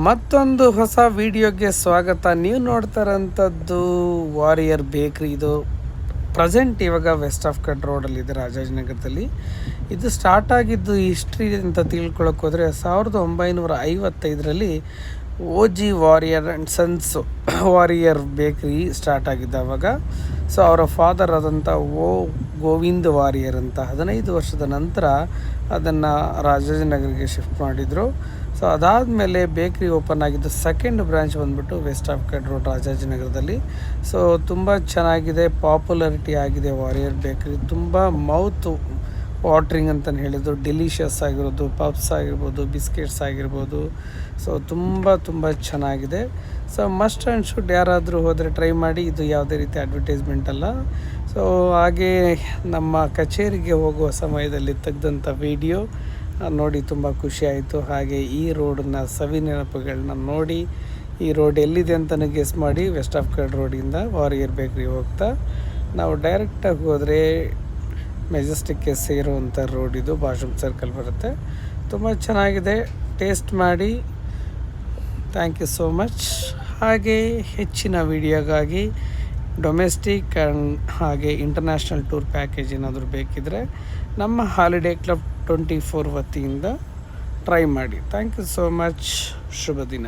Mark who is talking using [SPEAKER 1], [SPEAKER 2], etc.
[SPEAKER 1] ಮತ್ತೊಂದು ಹೊಸ ವಿಡಿಯೋಗೆ ಸ್ವಾಗತ. ನೀವು ನೋಡ್ತಾ ಇರೋಂಥದ್ದು ವಾರಿಯರ್ ಬೇಕ್ರಿ. ಇದು ಪ್ರೆಸೆಂಟ್ ಇವಾಗ ವೆಸ್ಟ್ ಆಫ್ ಕಟ್ ರೋಡಲ್ಲಿದೆ, ರಾಜಾಜಿನಗರದಲ್ಲಿ. ಇದು ಸ್ಟಾರ್ಟ್ ಆಗಿದ್ದು ಹಿಸ್ಟ್ರಿ ಅಂತ ತಿಳ್ಕೊಳಕ್ಕೆ ಹೋದರೆ 1955ರಲ್ಲಿ OG Warrier and sons Warrier bakery start ಆಗಿದ್ದು ಅವಾಗ. ಸೊ ಅವರ ಫಾದರ್ ಆದಂಥ ಗೋವಿಂದ್ ವಾರಿಯರ್ ಅಂತ 15 ವರ್ಷದ ನಂತರ ಅದನ್ನು ರಾಜಾಜಿನಗರಿಗೆ ಶಿಫ್ಟ್ ಮಾಡಿದರು. ಸೊ ಅದಾದಮೇಲೆ ಬೇಕ್ರಿ ಓಪನ್ ಆಗಿದ್ದು ಸೆಕೆಂಡ್ ಬ್ರ್ಯಾಂಚ್ ಬಂದುಬಿಟ್ಟು ವೆಸ್ಟ್ ಆಫ್ ಕಟ್ ರೋಡ್ ರಾಜಾಜಿನಗರದಲ್ಲಿ. ಸೊ ತುಂಬ ಚೆನ್ನಾಗಿದೆ, ಪಾಪ್ಯುಲಾರಿಟಿ ಆಗಿದೆ ವಾರಿಯರ್ ಬೇಕ್ರಿ. ತುಂಬ ಮೌತ್ ವಾಟ್ರಿಂಗ್ ಅಂತಲೇ ಹೇಳಿದ್ದು, ಡೆಲಿಷಿಯಸ್ ಆಗಿರೋದು, ಪಫ್ಸ್ ಆಗಿರ್ಬೋದು, ಬಿಸ್ಕೆಟ್ಸ್ ಆಗಿರ್ಬೋದು. ಸೊ ತುಂಬ ಚೆನ್ನಾಗಿದೆ. ಸೊ ಮಸ್ಟ್ ಆ್ಯಂಡ್ ಶುಡ್ ಯಾರಾದರೂ ಹೋದರೆ ಟ್ರೈ ಮಾಡಿ. ಇದು ಯಾವುದೇ ರೀತಿ ಅಡ್ವರ್ಟೈಸ್ಮೆಂಟ್ ಅಲ್ಲ. ಸೊ ಹಾಗೇ ನಮ್ಮ ಕಚೇರಿಗೆ ಹೋಗುವ ಸಮಯದಲ್ಲಿ ತೆಗೆದಂಥ ವಿಡಿಯೋ ನೋಡಿ ತುಂಬ ಖುಷಿ ಆಯಿತು. ಹಾಗೆ ಈ ರೋಡನ್ನ ಸವಿ ನೆನಪುಗಳನ್ನ ನೋಡಿ, ಈ ರೋಡ್ ಎಲ್ಲಿದೆ ಅಂತಲೇ ಗೆಸ್ ಮಾಡಿ. ವೆಸ್ಟ್ ಆಫ್ ಕಟ್ ರೋಡಿಂದ ವಾರಿಯರ್ ಬೇಕ್ರಿ ಹೋಗ್ತಾ ನಾವು ಡೈರೆಕ್ಟಾಗಿ ಹೋದರೆ ಮೆಜೆಸ್ಟಿಕ್ಗೆ ಸೇರುವಂಥ ರೋಡ್ ಇದು. ಬಾತ್ರೂಮ್ ಸರ್ಕಲ್ ಬರುತ್ತೆ. ತುಂಬ ಚೆನ್ನಾಗಿದೆ, ಟೇಸ್ಟ್ ಮಾಡಿ. Thank you so much. ಹಾಗೆ ಹೆಚ್ಚಿನ ವಿಡಿಯೋಗಾಗಿ ಡೊಮೆಸ್ಟಿಕ್ ಆ್ಯಂಡ್ ಹಾಗೆ ಇಂಟರ್ನ್ಯಾಷನಲ್ ಟೂರ್ ಪ್ಯಾಕೇಜ್ ಏನಾದರೂ ಬೇಕಿದ್ದರೆ ನಮ್ಮ ಹಾಲಿಡೇ ಕ್ಲಬ್ 24 ವತಿಯಿಂದ ಟ್ರೈ ಮಾಡಿ. Thank you so much. ಶುಭ ದಿನ.